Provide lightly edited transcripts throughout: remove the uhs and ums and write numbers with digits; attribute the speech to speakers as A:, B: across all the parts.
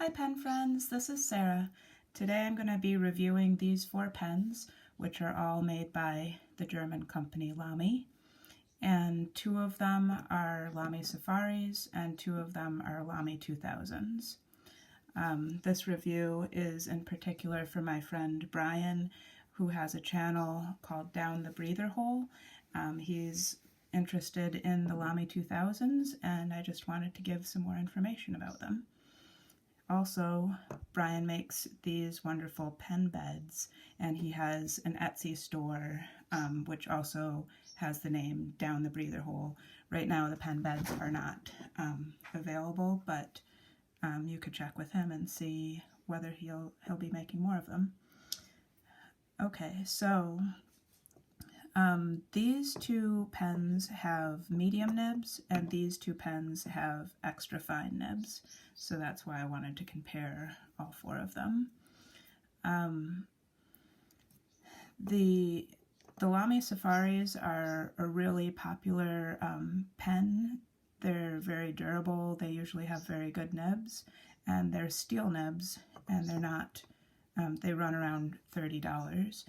A: Hi pen friends, this is Sarah. Today I'm going to be reviewing these 4 pens, which are all made by the German company Lamy. And 2 of them are Lamy Safaris and 2 of them are Lamy 2000s. This review is in particular for my friend Brian, who has a channel called Down the Breather Hole. He's interested in the Lamy 2000s, and I just wanted to give some more information about them. Also, Brian makes these wonderful pen beds, and he has an Etsy store, which also has the name Down the Breather Hole. Right now the pen beds are not available, but you could check with him and see whether he'll be making more of them. Okay, so these 2 pens have medium nibs, and these 2 pens have extra fine nibs. So that's why I wanted to compare all 4 of them. The Lamy Safaris are a really popular pen. They're very durable. They usually have very good nibs, and they're steel nibs, and they're not. They run around $30.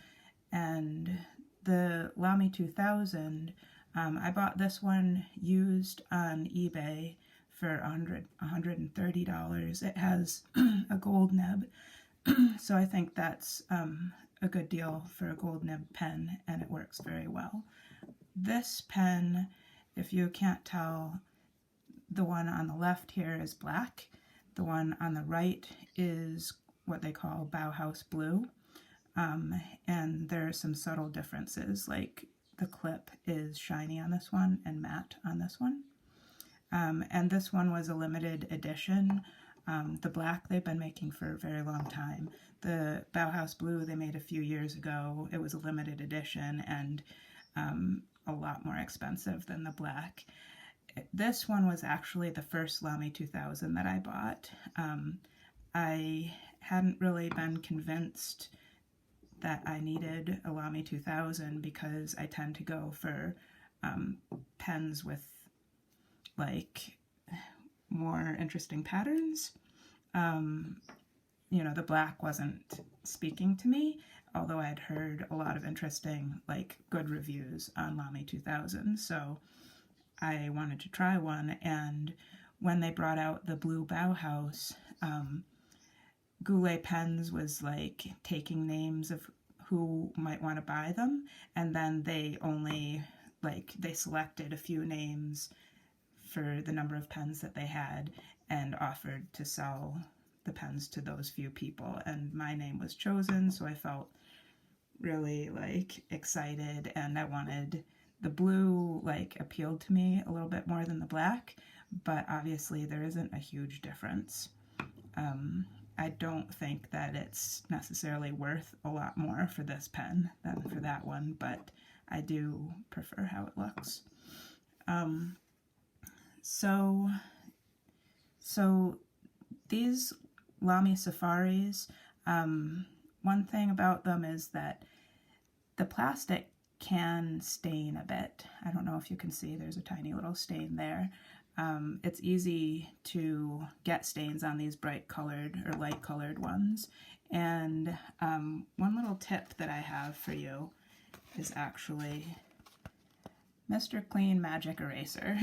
A: And the Lamy 2000, I bought this one used on eBay for $130. It has a gold nib, so I think that's a good deal for a gold nib pen, and it works very well. This pen, if you can't tell, the one on the left here is black. The one on the right is what they call Bauhaus blue, and there are some subtle differences, like the clip is shiny on this one and matte on this one. And this one was a limited edition. The black they've been making for a very long time. The Bauhaus blue they made a few years ago. It was a limited edition and a lot more expensive than the black. This one was actually the first Lamy 2000 that I bought. I hadn't really been convinced that I needed a Lamy 2000 because I tend to go for pens with like more interesting patterns. You know, the black wasn't speaking to me, although I had heard a lot of interesting, like, good reviews on Lamy 2000, so I wanted to try one. And when they brought out the Blue Bauhaus, Goulet Pens was like taking names of who might want to buy them, and then they only, like, they selected a few names for the number of pens that they had and offered to sell the pens to those few people, and my name was chosen, so I felt really like excited, and I wanted the blue, like, appealed to me a little bit more than the black, but obviously there isn't a huge difference. I don't think that it's necessarily worth a lot more for this pen than for that one, but I do prefer how it looks. So these Lamy Safaris, one thing about them is that the plastic can stain a bit. I don't know if you can see, there's a tiny little stain there. It's easy to get stains on these bright colored or light colored ones. And one little tip that I have for you is actually Mr. Clean Magic Eraser.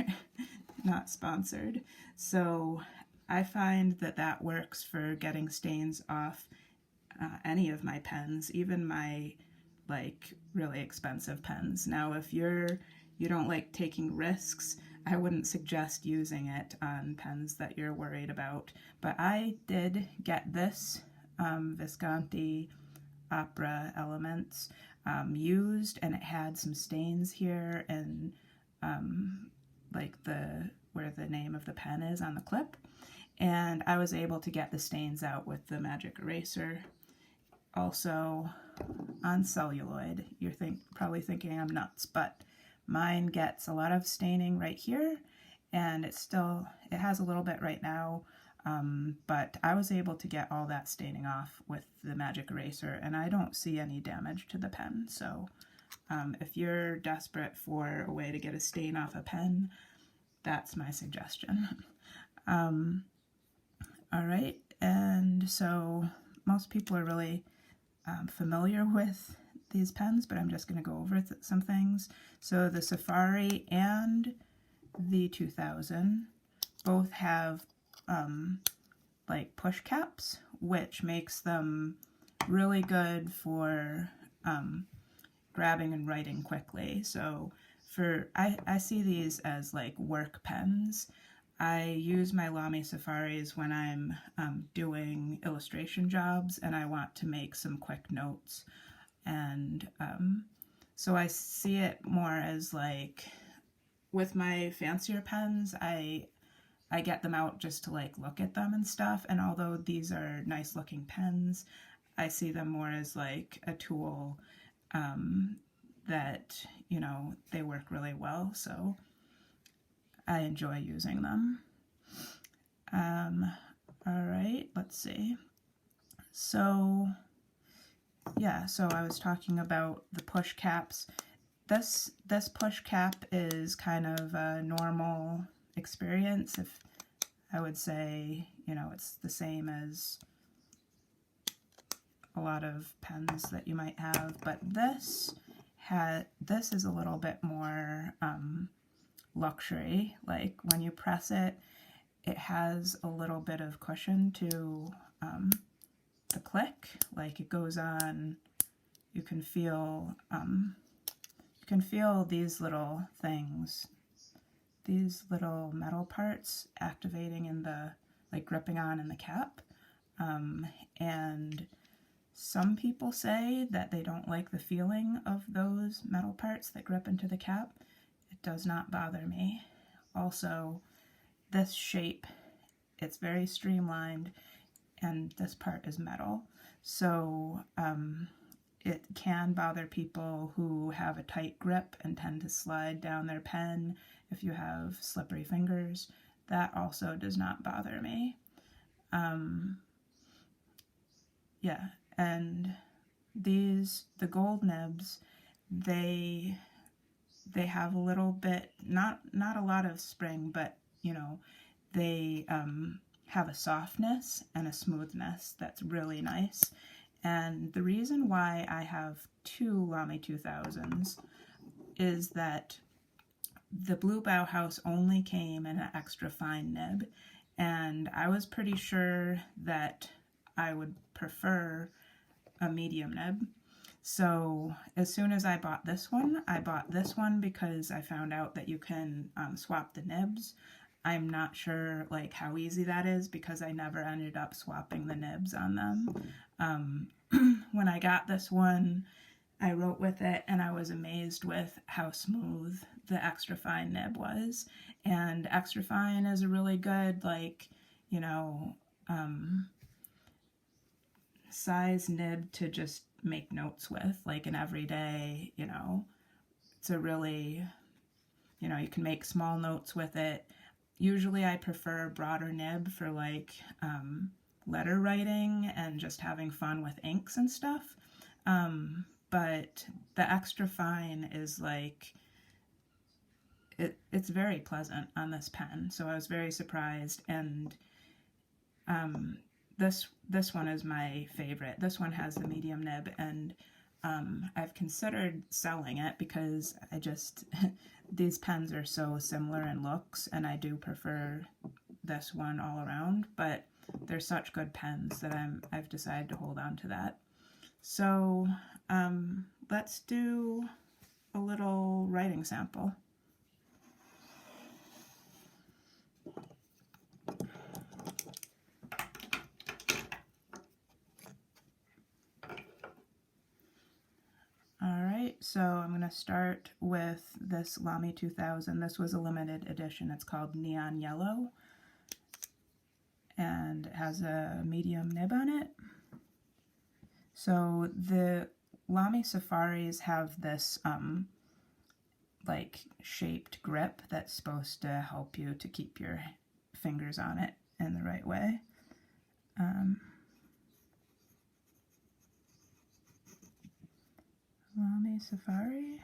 A: Not sponsored. So I find that that works for getting stains off any of my pens, even my like really expensive pens. Now if you don't like taking risks, I wouldn't suggest using it on pens that you're worried about. But I did get this Visconti Opera Elements used, and it had some stains here and like where the name of the pen is on the clip, and I was able to get the stains out with the magic eraser. Also on celluloid, you're probably thinking I'm nuts, but mine gets a lot of staining right here, and it has a little bit right now, but I was able to get all that staining off with the magic eraser, and I don't see any damage to the pen. So if you're desperate for a way to get a stain off a pen, that's my suggestion. All right, And so most people are really familiar with these pens, but I'm just going to go over some things. So the Safari and the 2000 both have like push caps, which makes them really good for grabbing and writing quickly. So I see these as like work pens. I use my Lamy Safaris when I'm doing illustration jobs and I want to make some quick notes. And so I see it more as like, with my fancier pens, I get them out just to like look at them and stuff. And although these are nice looking pens, I see them more as like a tool that, you know, they work really well. So I enjoy using them. All right, let's see. So yeah, so I was talking about the push caps. This push cap is kind of a normal experience. If I would say, you know, it's the same as a lot of pens that you might have, but this is a little bit more luxury. Like when you press it, it has a little bit of cushion to the click. Like it goes on. You can feel these little things, these little metal parts activating in the, like gripping on in the cap. And some people say that they don't like the feeling of those metal parts that grip into the cap. It does not bother me. Also, this shape, it's very streamlined, and this part is metal. So it can bother people who have a tight grip and tend to slide down their pen if you have slippery fingers. That also does not bother me. Yeah, and the gold nibs, they have a little bit, not a lot of spring, but you know, they have a softness and a smoothness that's really nice. And the reason why I have two Lamy 2000s is that the Blue Bauhaus only came in an extra fine nib, and I was pretty sure that I would prefer a medium nib. So as soon as I bought this one because I found out that you can swap the nibs. I'm not sure like how easy that is because I never ended up swapping the nibs on them. When I got this one, I wrote with it and I was amazed with how smooth the extra fine nib was. And extra fine is a really good, like, you know, size nib to just make notes with, like an everyday, you know, it's a really, you know, you can make small notes with it. Usually I prefer a broader nib for like letter writing and just having fun with inks and stuff. But the extra fine is like, it's very pleasant on this pen. So I was very surprised. And this one is my favorite. This one has the medium nib, and I've considered selling it because I just, these pens are so similar in looks, and I do prefer this one all around, but they're such good pens that I've decided to hold on to that. So let's do a little writing sample. Alright, so I'm going to start with this Lamy 2000. This was a limited edition. It's called Neon Yellow, and it has a medium nib on it. So the Lamy Safaris have this like shaped grip that's supposed to help you to keep your fingers on it in the right way. Lamy Safari.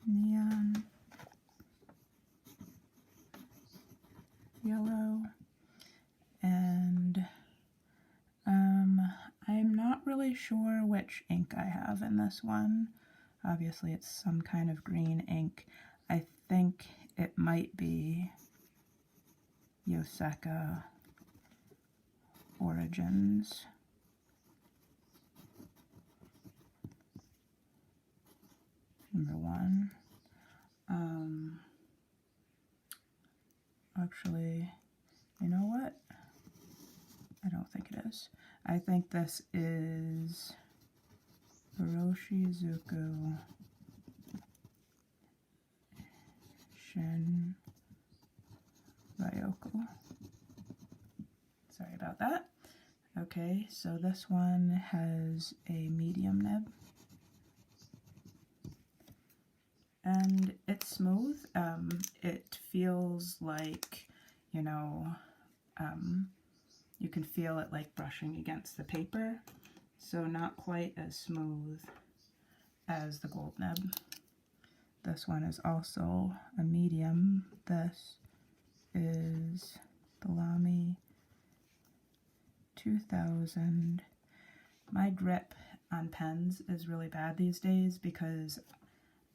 A: Neon really sure which ink I have in this one. Obviously it's some kind of green ink. I think it might be Yoseka Origins. Number 1. Actually, you know what? I don't think it is. I think this is Hiroshizuku Shin Ryoku. Sorry about that. Okay, so this one has a medium nib. And it's smooth. It feels like, you know, you can feel it like brushing against the paper. So not quite as smooth as the gold nib. This one is also a medium. This is the Lamy 2000. My grip on pens is really bad these days because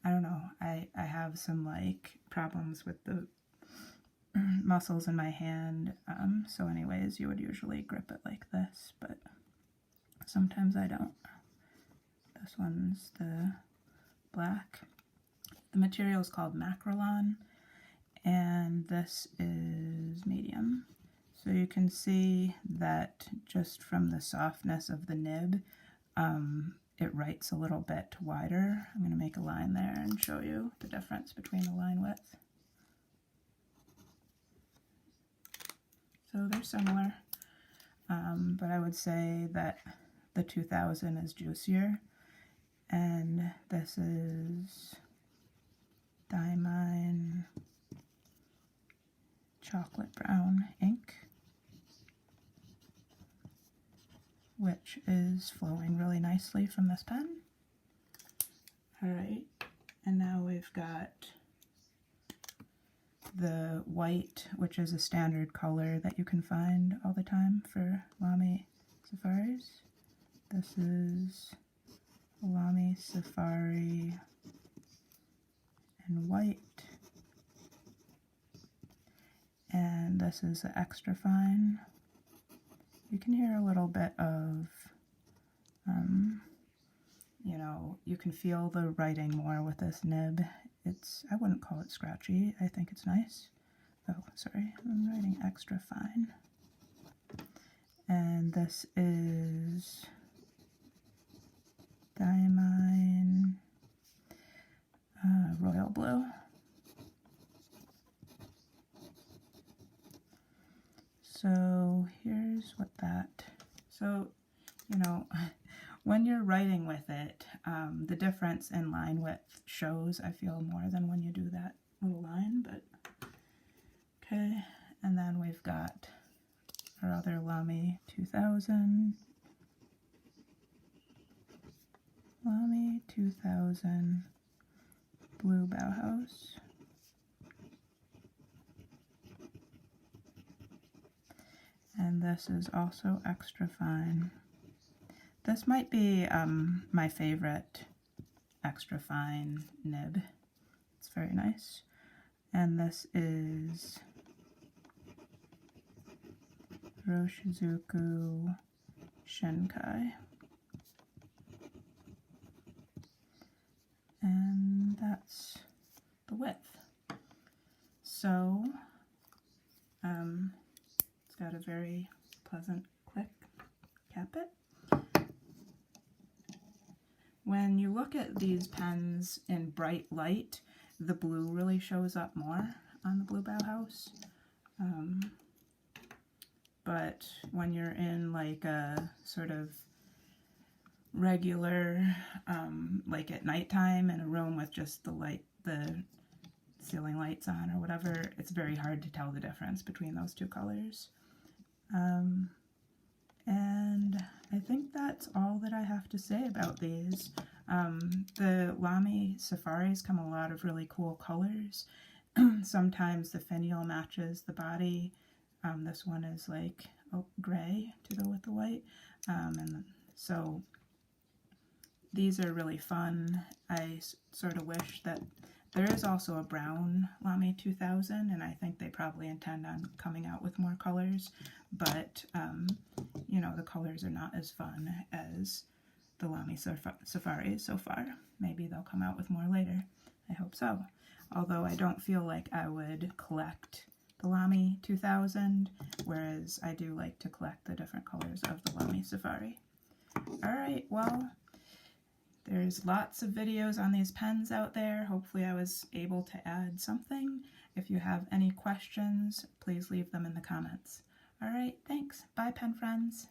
A: I don't know, I have some like problems with the muscles in my hand. So anyways, you would usually grip it like this, but sometimes I don't. This one's the black. The material is called Macrolon, and this is medium. So you can see that just from the softness of the nib, it writes a little bit wider. I'm going to make a line there and show you the difference between the line width. So they're similar, but I would say that the 2000 is juicier, and this is Diamine chocolate brown ink, which is flowing really nicely from this pen. Alright, and now we've got the white, which is a standard color that you can find all the time for Lamy Safaris. This is Lamy Safari in white, and this is the extra fine. You can hear a little bit of, you know, you can feel the writing more with this nib. I wouldn't call it scratchy. I think it's nice. Oh, sorry, I'm writing extra fine. And this is Diamine Royal Blue. So here's what that, so, you know, when you're writing with it, the difference in line width shows, I feel, more than when you do that little line, but okay. And then we've got our other Lamy 2000. Lamy 2000 Blue Bauhaus. And this is also extra fine. This might be my favorite extra fine nib. It's very nice. And this is Hiroshizuku Shinkai. And that's the width. So, it's got a very pleasant click. Cap it. When you look at these pens in bright light, the blue really shows up more on the Blue Bauhaus. But when you're in like a sort of regular, like at nighttime in a room with just the ceiling lights on or whatever, it's very hard to tell the difference between those two colors. And I think that's all that I have to say about these. The Lamy Safaris come in a lot of really cool colors. Sometimes the finial matches the body. This one is like gray to go with the white. And so these are really fun. I sort of wish that there is also a brown Lamy 2000, and I think they probably intend on coming out with more colors, but you know, the colors are not as fun as the Lamy Safari so far. Maybe they'll come out with more later. I hope so. Although I don't feel like I would collect the Lamy 2000, whereas I do like to collect the different colors of the Lamy Safari. Alright, well, there's lots of videos on these pens out there. Hopefully I was able to add something. If you have any questions, please leave them in the comments. Alright, thanks. Bye, pen friends.